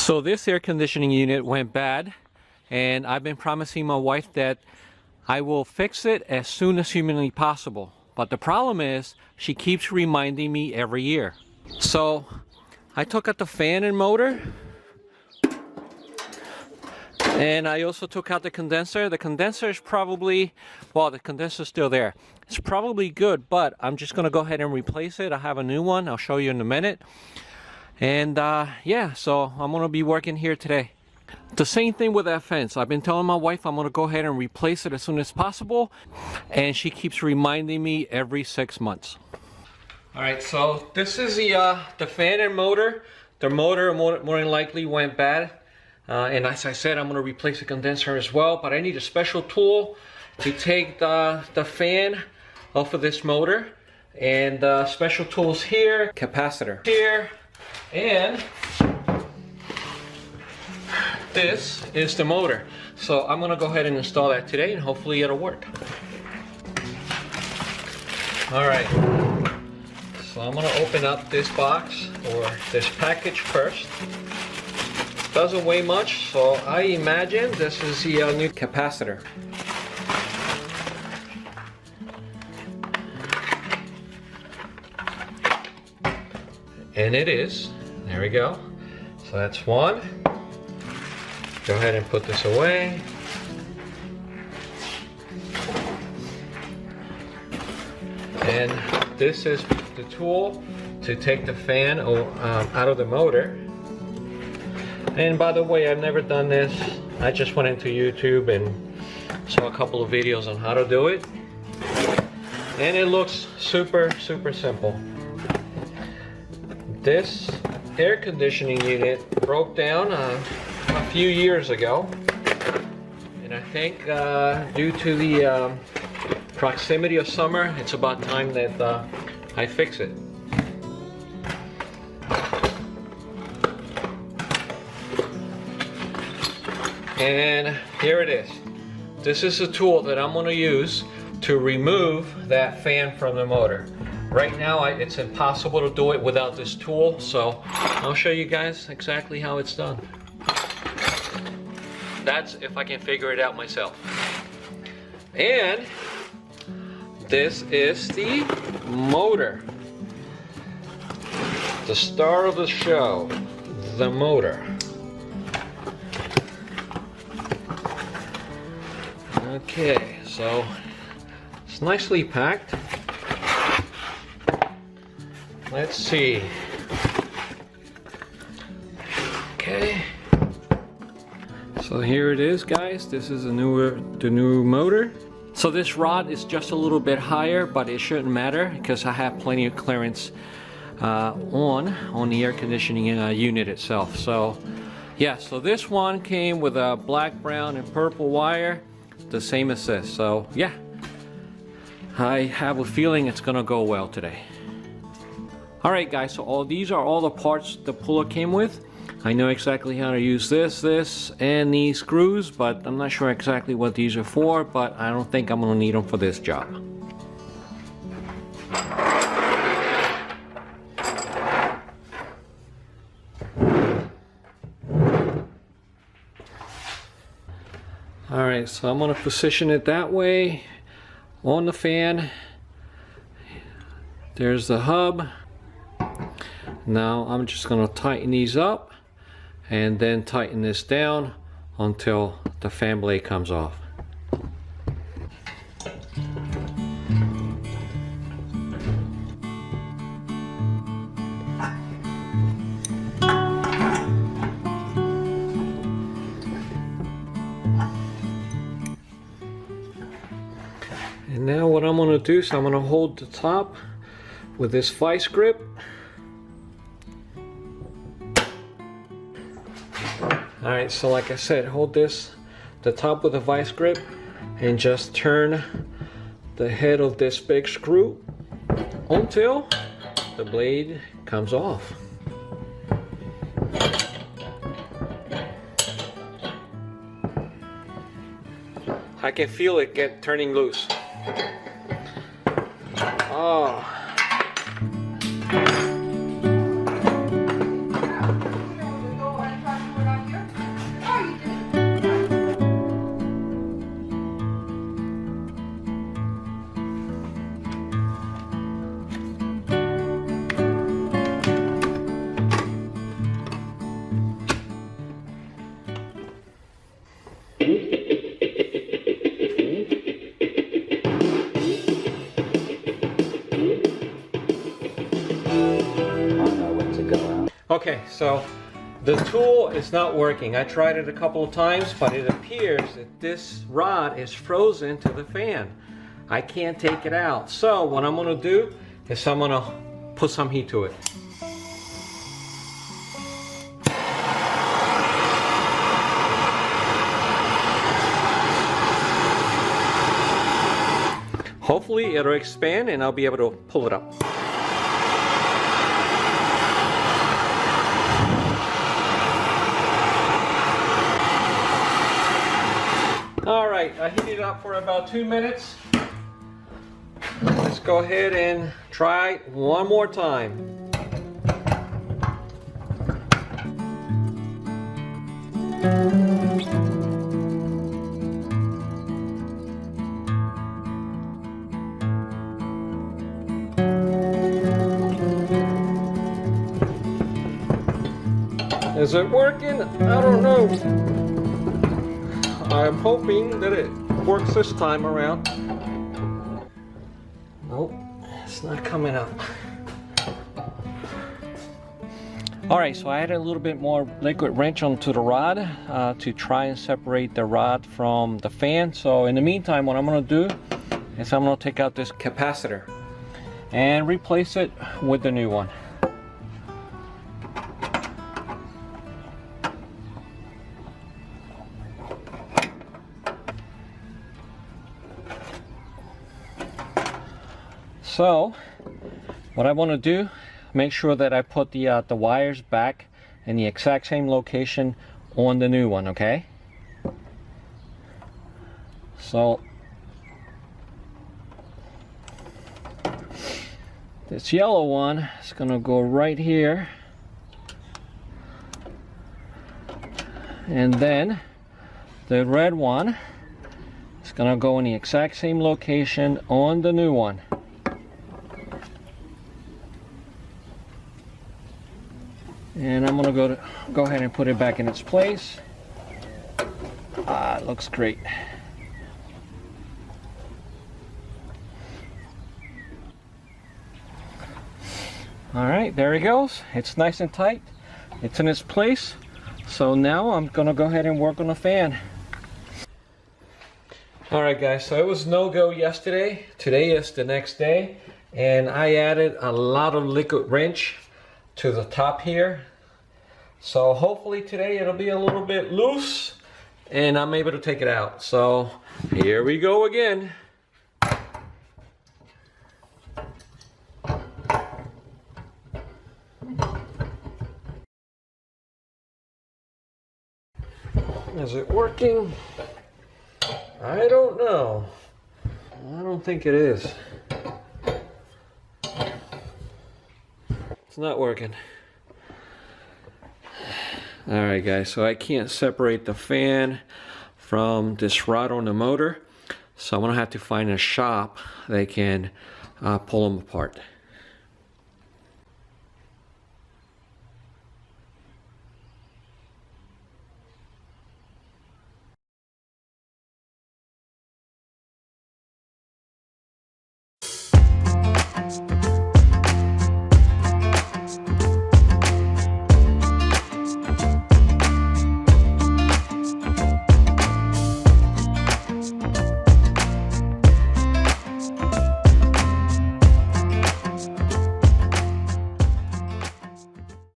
So this air conditioning unit went bad, and I've been promising my wife that I will fix it as soon as humanly possible. But the problem is, she keeps reminding me every year. So I took out the fan and motor, and I also took out the condenser. The condenser is probably, well, the condenser is still there. It's probably good, but I'm just gonna go ahead and replace it. I have a new one. I'll show you in a minute. And yeah, so I'm gonna be working here today. The same thing with that fence. I've been telling my wife I'm gonna go ahead and replace it as soon as possible, and she keeps reminding me every 6 months. All right, so this is the fan and motor. The motor more than likely went bad, and as I said, I'm gonna replace the condenser as well. But I need a special tool to take the fan off of this motor, and special tools here, capacitor here. And this is the motor. So I'm gonna go ahead and install that today, and hopefully it'll work. All right, so I'm gonna open up this box or this package first. Doesn't weigh much, so I imagine this is the new capacitor. And it is. There we go. So that's one. Go ahead and put this away. And this is the tool to take the fan out of the motor. And by the way, I've never done this. I just went into YouTube and saw a couple of videos on how to do it. And it looks super simple. This air conditioning unit broke down a few years ago, and I think due to the proximity of summer, it's about time that I fix it. And here it is. This is a tool that I'm going to use to remove that fan from the motor. Right now, it's impossible to do it without this tool, so I'll show you guys exactly how it's done. That's if I can figure it out myself. And this is the motor. The star of the show, the motor. Okay, so it's nicely packed. Let's see. Okay. So here it is, guys. This is the new motor. So this rod is just a little bit higher, but it shouldn't matter because I have plenty of clearance on the air conditioning unit itself. So yeah, so this one came with a black, brown, and purple wire, the same as this. So yeah, I have a feeling it's gonna go well today. Alright guys, so these are all the parts the puller came with. I know exactly how to use this, and these screws, but I'm not sure exactly what these are for, but I don't think I'm going to need them for this job. Alright, so I'm going to position it that way on the fan. There's the hub. Now I'm just going to tighten these up and then tighten this down until the fan blade comes off. And now what I'm going to do is I'm going to hold the top with this vice grip. Alright, so like I said, hold the top with a vice grip, and just turn the head of this big screw until the blade comes off. I can feel it turning loose. Oh. Okay, so the tool is not working. I tried it a couple of times, but it appears that this rod is frozen to the fan. I can't take it out. So what I'm gonna do is I'm gonna put some heat to it. Hopefully it'll expand and I'll be able to pull it up. Alright, I heated it up for about 2 minutes. Let's go ahead and try it one more time. Is it working? I don't know. I'm hoping that it works this time around. Nope, it's not coming up. Alright, so I added a little bit more liquid wrench onto the rod to try and separate the rod from the fan. So in the meantime, what I'm going to do is I'm going to take out this capacitor and replace it with the new one. So what I want to do, make sure that I put the wires back in the exact same location on the new one, okay? So this yellow one is going to go right here, and then the red one is going to go in the exact same location on the new one. And I'm gonna go ahead and put it back in its place. It looks great. All right, there it goes. It's nice and tight. It's in its place. So now I'm gonna go ahead and work on the fan. All right, guys, so it was no-go yesterday. Today is the next day. And I added a lot of liquid wrench to the top here. So hopefully today it'll be a little bit loose and I'm able to take it out. So here we go again. Is it working? I don't know. I don't think it is. It's not working. Alright guys, so I can't separate the fan from this rod on the motor, so I'm gonna have to find a shop that can pull them apart.